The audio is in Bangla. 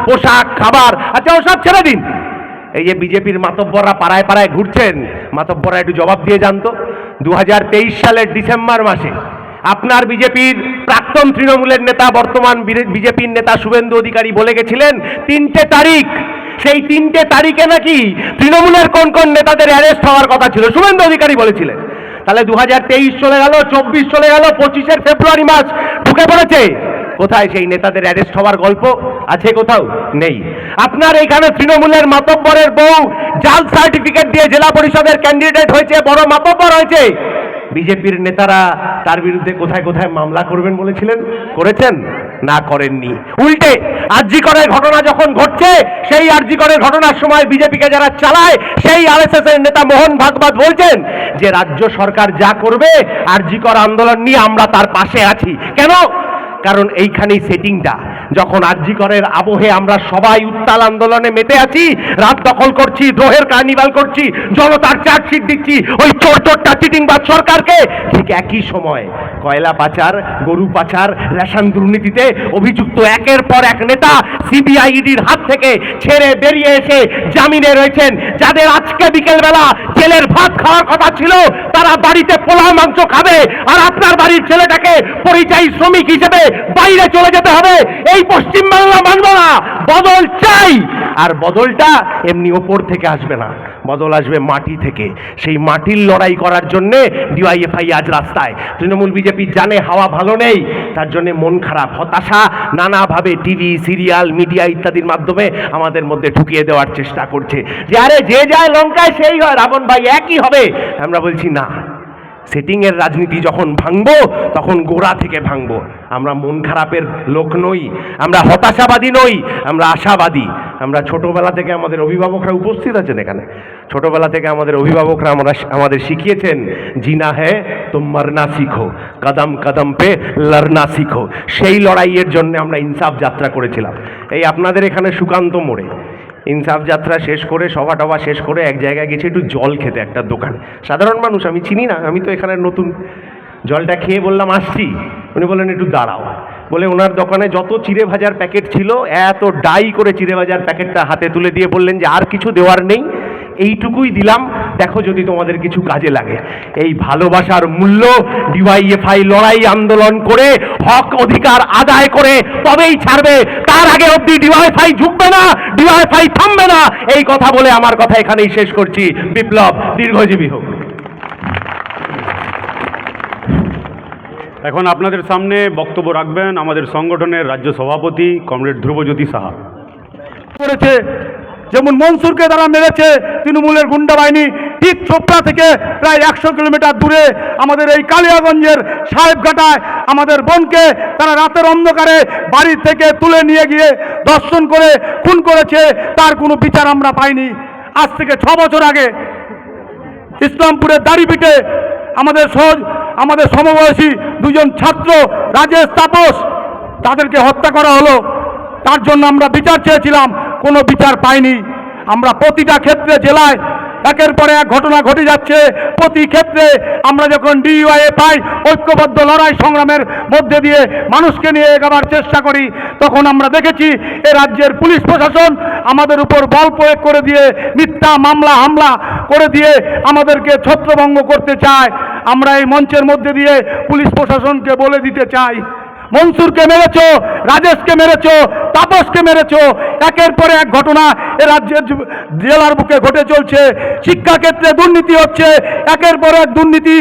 পোশাক, খাবার, আচ্ছা ওসব ছেড়ে দিন। এই যে বিজেপির মাতব্বররা পাড়ায় পাড়ায় ঘুরছেন, মাতব্বররা একটু জবাব দিয়ে জানতো 2023 সালের ডিসেম্বর মাসে আপনার বিজেপির প্রাক্তন তৃণমূলের নেতা বর্তমান বিজেপির নেতা শুভেন্দু অধিকারী বলে গেছিলেন 3টে তারিখ, সেই 3টে তারিখে নাকি তৃণমূলের কোন কোন নেতাদের অ্যারেস্ট হওয়ার কথা ছিল শুভেন্দু অধিকারী বলেছিলেন। তাহলে 2023 চলে গেল, 24 চলে গেল, 25 ফেব্রুয়ারি মাস ঢুকে পড়েছে। কোথায় সেই নেতাদের অ্যারেস্ট হওয়ার গল্প আছে? কোথাও নেই। আপনার এইখানে তৃণমূলের মাতব্বরের বউ জাল সার্টিফিকেট দিয়ে জেলা পরিষদের ক্যান্ডিডেট হয়েছে, বড় মাতব্বর হয়েছে। বিজেপির নেতারা তার বিরুদ্ধে কোথায় কোথায় মামলা করবেন বলেছিলেন, করেছেন না? করেননি। উল্টে আরজি করের ঘটনা যখন ঘটছে, সেই আরজি করের ঘটনার সময় বিজেপিকে যারা চালায় সেই আরএসএস এর নেতা মোহন ভাগবত বলছেন যে রাজ্য সরকার যা করবে আরজি কর আন্দোলন নিয়ে আমরা তার পাশে আছি। কেন? কারণ এইখানেই সেটিংটা। যখন আরজি করের আবহে আমরা সবাই উত্তাল আন্দোলনে মেতে আছি, রাত দখল করছি, দ্রোহের কার্নিভাল করছি, জনতার চার্জশিট দিচ্ছি ওই চোরটা চিটিংবাজ সরকারকে, ঠিক একই সময় কয়লা পাচার, গরু পাচার, রেশন দুর্নীতিতে অভিযুক্ত একের পর এক নেতা সিবিআই ইডির হাত থেকে ছেড়ে বেরিয়ে এসে জামিনে রয়েছেন। যাদের আজকে বিকেলবেলা জেলের ভাত খাওয়ার কথা ছিল, তারা বাড়িতে পোলাও মাংস খাবে, আর আপনার বাড়ির ছেলেটাকে পরিযায়ী শ্রমিক হিসেবে বাইরে চলে যেতে হবে। এই পশ্চিমবাংলা মানব না, বদল চাই। আর বদলটা এমনি ওপর থেকে আসবে না, বদল আসবে মাটি থেকে। সেই মাটির লড়াই করার জন্য ডিওয়াইএফআই আজ রাস্তায়। তৃণমূল বিজেপি জানে হাওয়া ভালো নেই, তার জন্য মন খারাপ, হতাশা নানাভাবে টিভি, সিরিয়াল, মিডিয়া ইত্যাদির মাধ্যমে আমাদের মধ্যে ঢুকিয়ে দেওয়ার চেষ্টা করছে যে আরে যে যায় লঙ্কায় সেই হয়, রাবণ ভাই একই হবে। আমরা বলছি না, সেটিংয়ের রাজনীতি যখন ভাঙবো তখন গোড়া থেকে ভাঙবো। আমরা মন খারাপের লোক নই, আমরা হতাশাবাদী নই, আমরা আশাবাদী। আমরা ছোটবেলা থেকে আমাদের অভিভাবকরা উপস্থিত আছেন এখানে, ছোটবেলা থেকে আমাদের অভিভাবকরা আমাদের শিখিয়েছেন জিনা হ্যায় তো মরনা শিখো, কদম কদম পে লড়না শিখো। সেই লড়াইয়ের জন্য আমরা ইনসাফ যাত্রা করেছিলাম এই আপনাদের এখানে সুকান্ত মোড়ে। ইনসাফ যাত্রা শেষ করে, সভা টভা শেষ করে এক জায়গায় গেছি একটু জল খেতে একটা দোকানে। সাধারণ মানুষ, আমি চিনি না, আমি তো এখানে নতুন। জলটা খেয়ে বললাম আসছি, উনি বললেন একটু দাঁড়াও। বলে ওনার দোকানে যত চিড়ে ভাজার প্যাকেট ছিল এত ডাই করে চিড়ে ভাজার প্যাকেটটা হাতে তুলে দিয়ে বললেন যে আর কিছু দেওয়ার নেই, এইটুকুই দিলাম, দেখো যদি তোমাদের কিছু কাজে লাগে। এই ভালোবাসার মূল্য ডিওয়াইএফআই লড়াই আন্দোলন করে হক অধিকার আদায় করে তবেই ছাড়বে, তার আগে অবধি ডিওয়াইএফআই ঝুঁকবে না, ডিওয়াইএফআই থামবে না। এই কথা বলে আমার কথা এখানেই শেষ করছি। বিপ্লব দীর্ঘজীবী হোক। এখন আপনাদের সামনে বক্তব্য রাখবেন আমাদের সংগঠনের রাজ্য সভাপতি কমরেড ধ্রুবজ্যোতি সাহা। করেছে যেমন মনসুরকে তারা মেরেছে তৃণমূলের গুন্ডা বাহিনী, ঠিক চোপড়া থেকে প্রায় 100 কিলোমিটার দূরে আমাদের এই কালিয়াগঞ্জের সাহেবঘাটায় আমাদের বোনকে তারা রাতের অন্ধকারে বাড়ি থেকে তুলে নিয়ে গিয়ে ধর্ষণ করে খুন করেছে, তার কোনো বিচার আমরা পাইনি। আজ থেকে 6 বছর আগে ইসলামপুরের দাড়িপিঠে আমাদের সমবয়সী 2জন ছাত্র রাজেশ, তাপস, তাদেরকে হত্যা করা হলো। তার জন্য আমরা বিচার চেয়েছিলাম, কোনো বিচার পাইনি। আমরা প্রতিটা ক্ষেত্রে জেলায় একের পর এক ঘটনা ঘটে যাচ্ছে। প্রতি ক্ষেত্রে আমরা যখন ডিওয়াইএফআই ঐক্যবদ্ধ লড়াই সংগ্রামের মধ্যে দিয়ে মানুষকে নিয়ে এগোবার চেষ্টা করি, তখন আমরা দেখেছি এ রাজ্যের পুলিশ প্রশাসন আমাদের উপর বল প্রয়োগ করে দিয়ে মিথ্যা মামলা হামলা করে দিয়ে আমাদেরকে ছত্রভঙ্গ করতে চায়। আমরা এই মঞ্চের মধ্যে দিয়ে পুলিশ প্রশাসনকে বলে দিতে চাই, মনসুরকে মেরেছো, রাজেশকে মেরেছো, তাপসকে মেরেছো, একের পরে এক ঘটনা এ রাজ্যের জেলার বুকে ঘটে চলছে। শিক্ষাক্ষেত্রে দুর্নীতি হচ্ছে, একের পর এক দুর্নীতি।